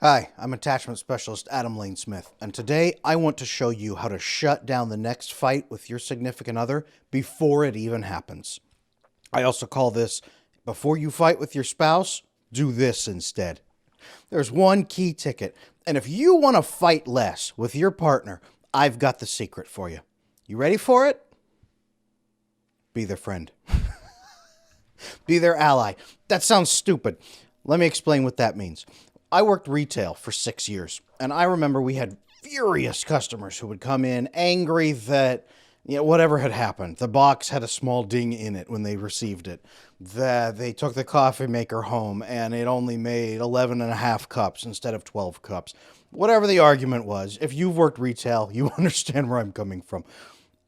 Hi, I'm attachment specialist Adam Lane Smith, and today I want to show you how to shut down the next fight with your significant other before it even happens. I also call this, before you fight with your spouse, do this instead. There's one key ticket, and if you want to fight less with your partner, I've got the secret for you. You ready for it? Be their friend. Be their ally. That sounds stupid. Let me explain what that means. I worked retail for 6 years, and I remember we had furious customers who would come in angry that, whatever had happened. The box had a small ding in it when they received it. That they took the coffee maker home and it only made 11 and a half cups instead of 12 cups. Whatever the argument was, if you've worked retail, you understand where I'm coming from.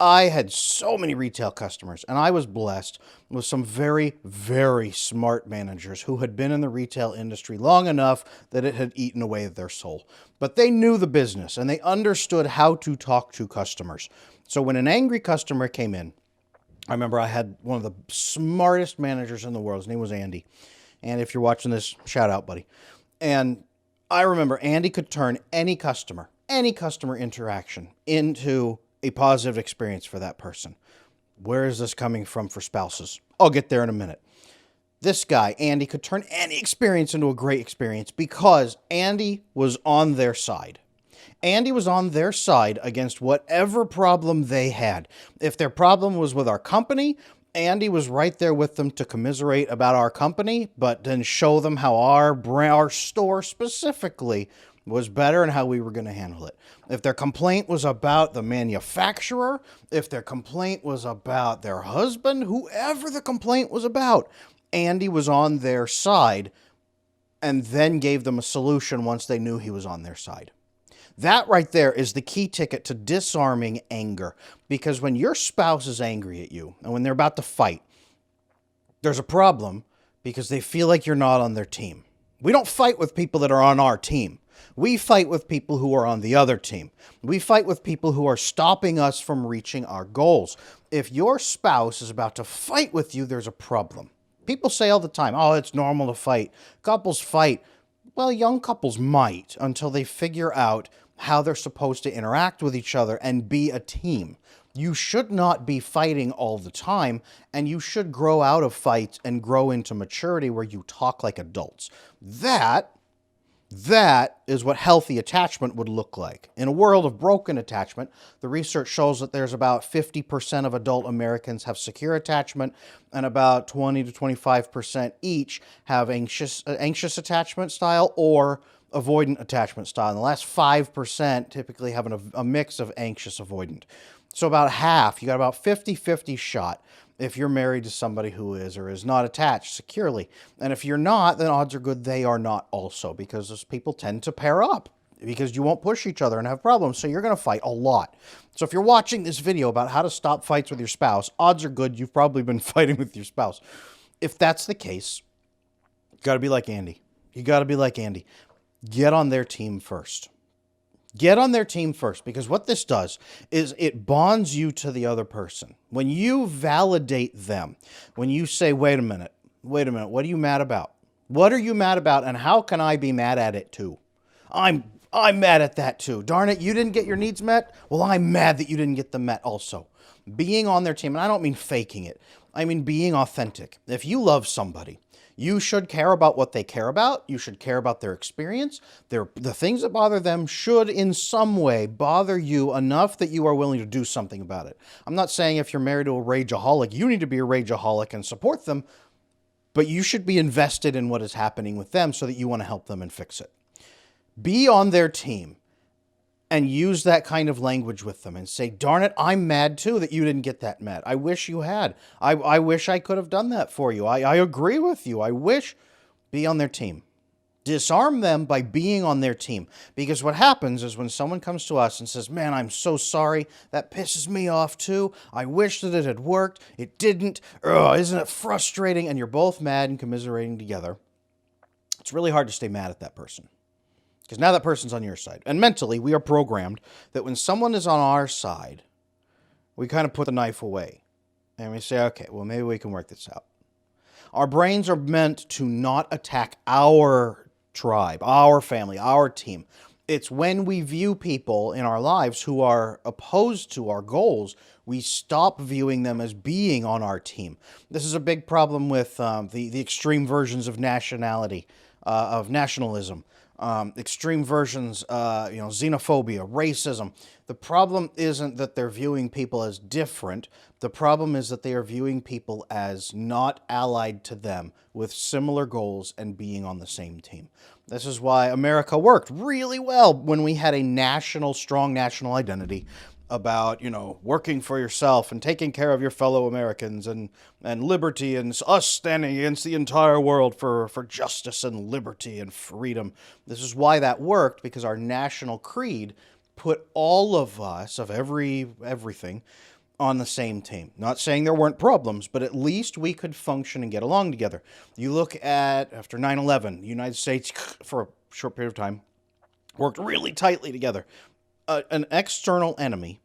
I had so many retail customers, and I was blessed with some very, very smart managers who had been in the retail industry long enough that it had eaten away at their soul. But they knew the business, and they understood how to talk to customers. So when an angry customer came in, I remember I had one of the smartest managers in the world. His name was Andy. And if you're watching this, shout out, buddy. And I remember Andy could turn any customer interaction into a positive experience for that person. Where is this coming from for spouses? I'll get there in a minute. This guy, Andy, could turn any experience into a great experience because Andy was on their side. Andy was on their side against whatever problem they had. If their problem was with our company, Andy was right there with them to commiserate about our company, but then show them how our store specifically was better and how we were going to handle it. If their complaint was about the manufacturer, if their complaint was about their husband, whoever the complaint was about, Andy was on their side and then gave them a solution once they knew he was on their side. That right there is the key ticket to disarming anger. Because when your spouse is angry at you and when they're about to fight, there's a problem because they feel like you're not on their team. We don't fight with people that are on our team. We fight with people who are on the other team. We fight with people who are stopping us from reaching our goals. If your spouse is about to fight with you, there's a problem. People say all the time, oh, it's normal to fight. Couples fight. Well, young couples might until they figure out how they're supposed to interact with each other and be a team. You should not be fighting all the time, and you should grow out of fights and grow into maturity where you talk like adults. That is what healthy attachment would look like. In a world of broken attachment, the research shows that there's about 50% of adult Americans have secure attachment, and about 20 to 25% each have anxious attachment style or avoidant attachment style. And the last 5% typically have a mix of anxious avoidant. So about half, you got about 50-50 shot if you're married to somebody who is or is not attached securely. And if you're not, then odds are good they are not also, because those people tend to pair up because you won't push each other and have problems. So you're going to fight a lot. So if you're watching this video about how to stop fights with your spouse, odds are good you've probably been fighting with your spouse. If that's the case, you got to be like Andy. You got to be like Andy. Get on their team first. Get on their team first, because what this does is it bonds you to the other person. When you validate them, when you say, wait a minute, what are you mad about? What are you mad about, and how can I be mad at it too? I'm mad at that too. Darn it, you didn't get your needs met? Well, I'm mad that you didn't get them met also. Being on their team, and I don't mean faking it. I mean being authentic. If you love somebody, you should care about what they care about. You should care about their experience. The things that bother them should in some way bother you enough that you are willing to do something about it. I'm not saying if you're married to a rageaholic, you need to be a rageaholic and support them, but you should be invested in what is happening with them so that you want to help them and fix it. Be on their team and use that kind of language with them and say, darn it, I'm mad too that you didn't get that met. I wish you had. I wish I could have done that for you. I agree with you. I wish. Be on their team. Disarm them by being on their team. Because what happens is when someone comes to us and says, man, I'm so sorry. That pisses me off too. I wish that it had worked. It didn't. Ugh, isn't it frustrating? And you're both mad and commiserating together. It's really hard to stay mad at that person. Because now that person's on your side. And mentally, we are programmed that when someone is on our side, we kind of put the knife away. And we say, okay, well, maybe we can work this out. Our brains are meant to not attack our tribe, our family, our team. It's when we view people in our lives who are opposed to our goals, we stop viewing them as being on our team. This is a big problem with the extreme versions of nationality, of nationalism, extreme versions, xenophobia, racism. The problem isn't that they're viewing people as different. The problem is that they are viewing people as not allied to them with similar goals and being on the same team. This is why America worked really well when we had a strong national identity about, working for yourself and taking care of your fellow Americans and liberty and us standing against the entire world for justice and liberty and freedom. This is why that worked, because our national creed put all of us, of everything, on the same team. Not saying there weren't problems, but at least we could function and get along together. You look at, after 9/11, the United States, for a short period of time, worked really tightly together. An external enemy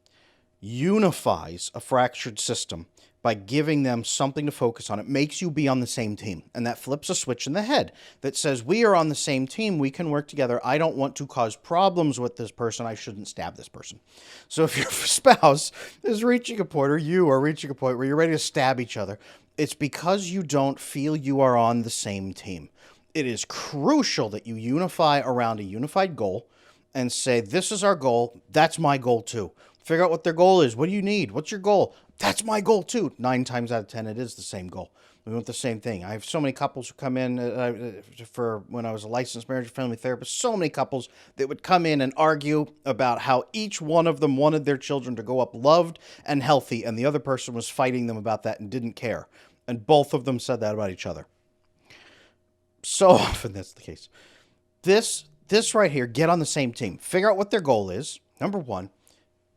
unifies a fractured system by giving them something to focus on. It makes you be on the same team. And that flips a switch in the head that says, we are on the same team. We can work together. I don't want to cause problems with this person. I shouldn't stab this person. So if your spouse is reaching a point, or you are reaching a point where you're ready to stab each other, it's because you don't feel you are on the same team. It is crucial that you unify around a unified goal and say, this is our goal. That's my goal too. Figure out what their goal is. What do you need? What's your goal? That's my goal too. 9 times out of 10, it is the same goal. We want the same thing. I have so many couples who come in for when I was a licensed marriage and family therapist, so many couples that would come in and argue about how each one of them wanted their children to grow up loved and healthy, and the other person was fighting them about that and didn't care. And both of them said that about each other. So often that's the case. This right here, get on the same team. Figure out what their goal is. Number 1,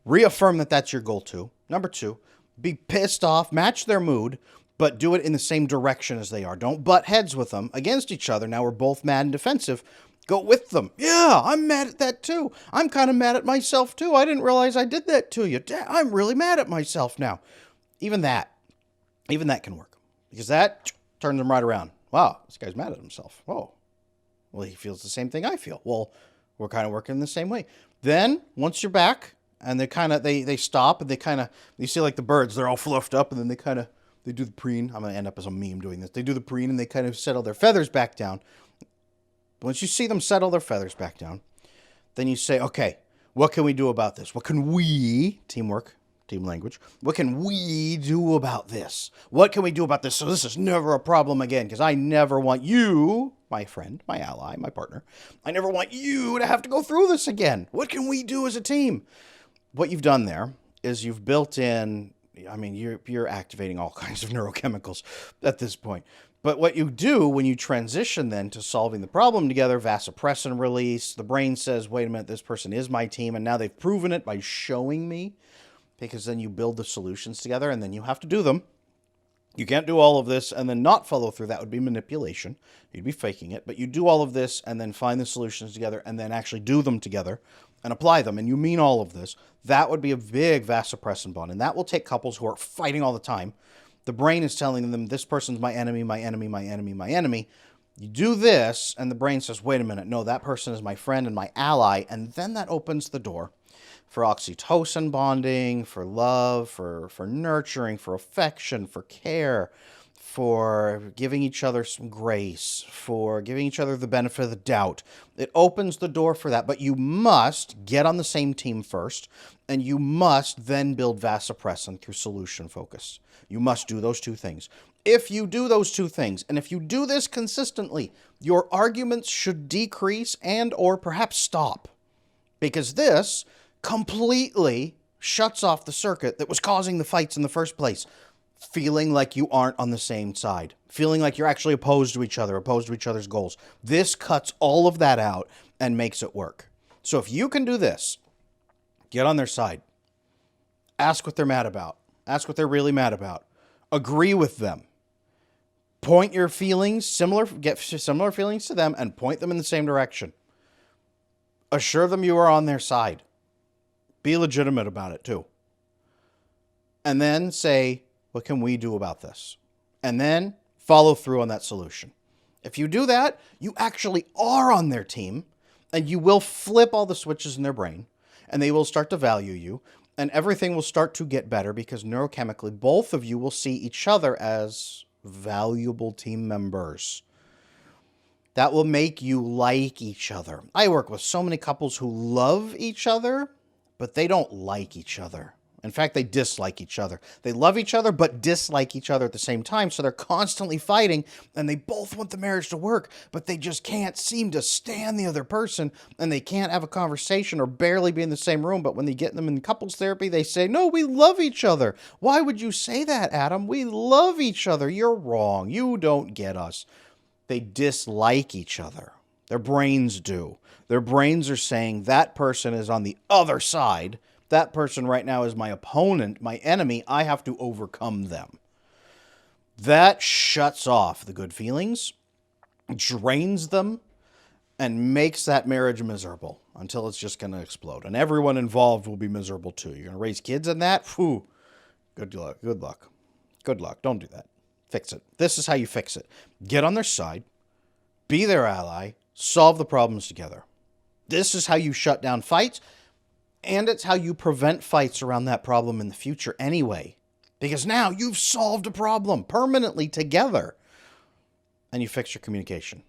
reaffirm that that's your goal too. Number 2, be pissed off, match their mood, but do it in the same direction as they are. Don't butt heads with them against each other. Now we're both mad and defensive. Go with them. Yeah, I'm mad at that too. I'm kind of mad at myself too. I didn't realize I did that to you. I'm really mad at myself now. Even that can work, because that turns them right around. Wow, this guy's mad at himself. Whoa. Well, he feels the same thing I feel. Well, we're kind of working the same way. Then once you're back, and they stop, and you see like the birds, they're all fluffed up, and then they do the preen. I'm going to end up as a meme doing this. They do the preen, and they kind of settle their feathers back down. Once you see them settle their feathers back down, then you say, okay, what can we do about this? What can we, teamwork, team language, what can we do about this? What can we do about this so this is never a problem again? Because I never want you, my friend, my ally, my partner, I never want you to have to go through this again. What can we do as a team? What you've done there is you've built in, you're activating all kinds of neurochemicals at this point. But what you do when you transition then to solving the problem together, vasopressin release, the brain says, wait a minute, this person is my team, and now they've proven it by showing me, because then you build the solutions together, and then you have to do them. You can't do all of this and then not follow through. That would be manipulation. You'd be faking it. But you do all of this and then find the solutions together and then actually do them together and apply them, and you mean all of this. That would be a big vasopressin bond, and that will take couples who are fighting all the time. The brain is telling them, this person's my enemy, my enemy, my enemy, my enemy. You do this, and the brain says, wait a minute, no, that person is my friend and my ally, and then that opens the door for oxytocin bonding, for love, for nurturing, for affection, for care, for giving each other some grace, for giving each other the benefit of the doubt. It opens the door for that, but you must get on the same team first, and you must then build vasopressin through solution focus. You must do those 2 things. If you do those 2 things, and if you do this consistently, your arguments should decrease and or perhaps stop, because this completely shuts off the circuit that was causing the fights in the first place. Feeling like you aren't on the same side, feeling like you're actually opposed to each other, opposed to each other's goals. This cuts all of that out and makes it work. So if you can do this, get on their side, ask what they're mad about, ask what they're really mad about, agree with them, point your feelings, get similar feelings to them and point them in the same direction. Assure them you are on their side. Be legitimate about it too. And then say, what can we do about this? And then follow through on that solution. If you do that, you actually are on their team, and you will flip all the switches in their brain, and they will start to value you, and everything will start to get better because neurochemically, both of you will see each other as valuable team members. That will make you like each other. I work with so many couples who love each other, but they don't like each other. In fact, they dislike each other. They love each other, but dislike each other at the same time. So they're constantly fighting, and they both want the marriage to work, but they just can't seem to stand the other person, and they can't have a conversation or barely be in the same room. But when they get them in couples therapy, they say, no, we love each other. Why would you say that, Adam? We love each other. You're wrong. You don't get us. They dislike each other. Their brains do. Their brains are saying that person is on the other side. That person right now is my opponent, my enemy. I have to overcome them. That shuts off the good feelings, drains them, and makes that marriage miserable until it's just going to explode. And everyone involved will be miserable too. You're going to raise kids in that? Phew. Good luck. Good luck. Good luck. Don't do that. Fix it. This is how you fix it. Get on their side, be their ally, solve the problems together. This is how you shut down fights, and it's how you prevent fights around that problem in the future anyway. Because now you've solved a problem permanently together, and you fix your communication.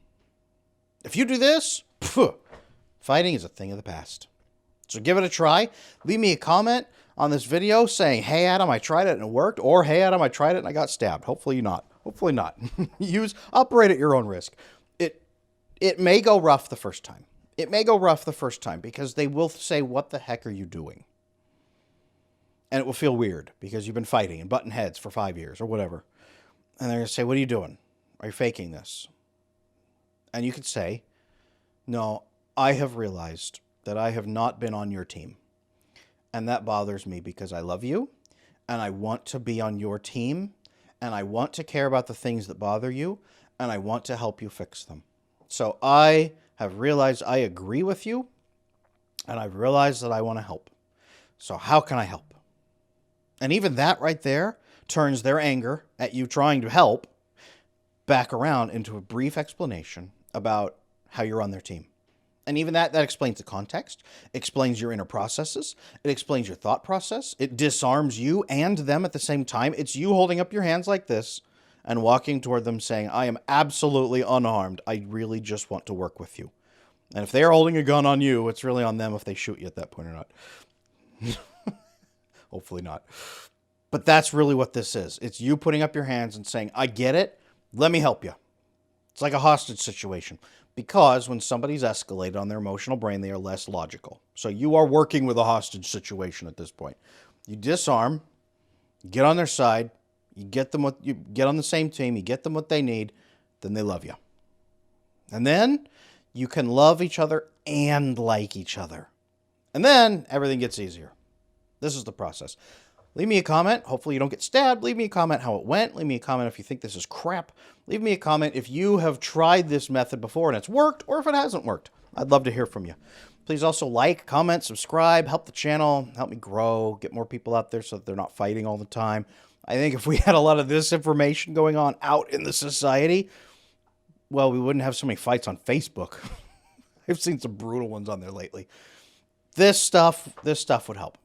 If you do this, fighting is a thing of the past. So give it a try. Leave me a comment on this video saying, hey, Adam, I tried it and it worked. Or, hey, Adam, I tried it and I got stabbed. Hopefully not. Hopefully not. Operate at your own risk. It may go rough the first time. It may go rough the first time because they will say, what the heck are you doing? And it will feel weird because you've been fighting and butting heads for 5 years or whatever. And they're going to say, what are you doing? Are you faking this? And you could say, no, I have realized that I have not been on your team. And that bothers me because I love you and I want to be on your team and I want to care about the things that bother you and I want to help you fix them. So I have realized I agree with you and I've realized that I want to help. So how can I help? And even that right there turns their anger at you trying to help back around into a brief explanation about how you're on their team. And even that explains the context, explains your inner processes, it explains your thought process, it disarms you and them at the same time. It's you holding up your hands like this and walking toward them saying, I am absolutely unarmed. I really just want to work with you. And if they're holding a gun on you, it's really on them if they shoot you at that point or not. Hopefully not. But that's really what this is. It's you putting up your hands and saying, I get it. Let me help you. It's like a hostage situation. Because when somebody's escalated on their emotional brain, they are less logical. So you are working with a hostage situation at this point. You disarm, get on their side, you get on the same team, you get them what they need, then they love you. And then you can love each other and like each other. And then everything gets easier. This is the process. Leave me a comment. Hopefully you don't get stabbed. Leave me a comment how it went. Leave me a comment if you think this is crap. Leave me a comment if you have tried this method before and it's worked, or if it hasn't worked. I'd love to hear from you. Please also like, comment, subscribe, help the channel, help me grow, get more people out there so that they're not fighting all the time. I think if we had a lot of this information going on out in the society, well, we wouldn't have so many fights on Facebook. I've seen some brutal ones on there lately. This stuff would help.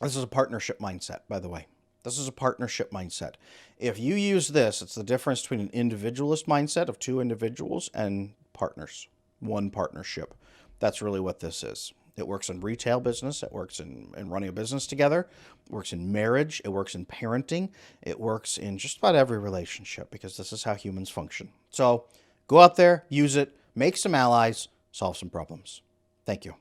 This is a partnership mindset, by the way. This is a partnership mindset. If you use this, it's the difference between an individualist mindset of two individuals and partners, one partnership. That's really what this is. It works in retail business. It works in running a business together. It works in marriage. It works in parenting. It works in just about every relationship because this is how humans function. So go out there, use it, make some allies, solve some problems. Thank you.